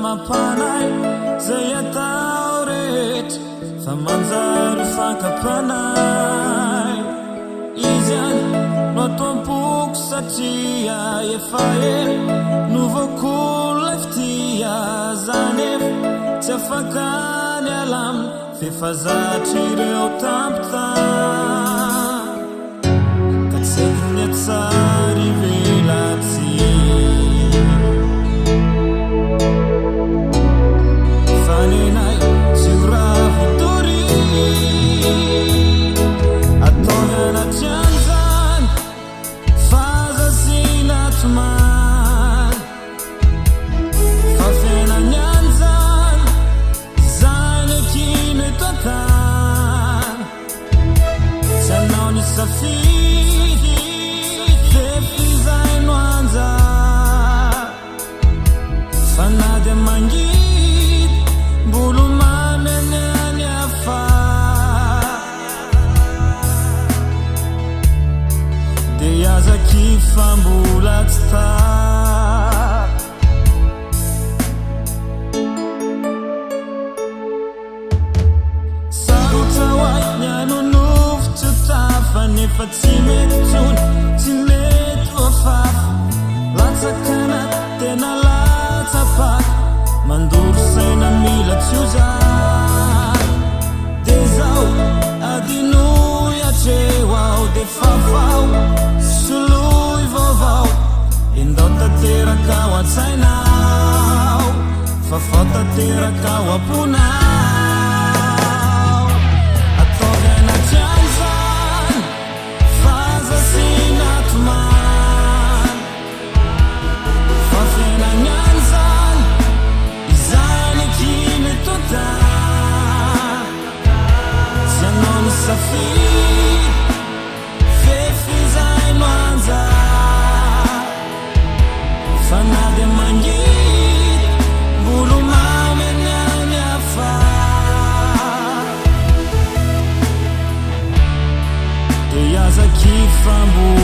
mapanay zay atao rehetra fa manjary fankapanay izy any no atoam-poko satria efa ela novokolo eftia zany efa tsy afaka ny alamina fefazatra ireo tampotany ka tsy haiko ny atsary velatsy fanenay tsy ho raha votory ataony anaty an'izany fazasiana tomany fa fiainany an'izany zany akino eto an-tany tsy anao ny safidy de fizay no anjary fa na dia mangidy mbolo mamy any afara dia azaky fa mbola tsy tara sarotra hoay ny anonovotro tafa nefa tsy mety tsony tsy mety voafafa latsakana tena latsapaka mandoro saina mila tsy ho zany dia zao adinoy atreo aho dia fafao soloy vaovao indao tanteraka ao an-tsainao fafao tanteraka ao amponao ataovy anaty an'izany fazasiana tomany fa fiainany an'izany izany akiny eto an-tany tsy anao ny safidy fefizay no anjary fa na dia mangidy mbolo mamy any afara dia azaky fa mbola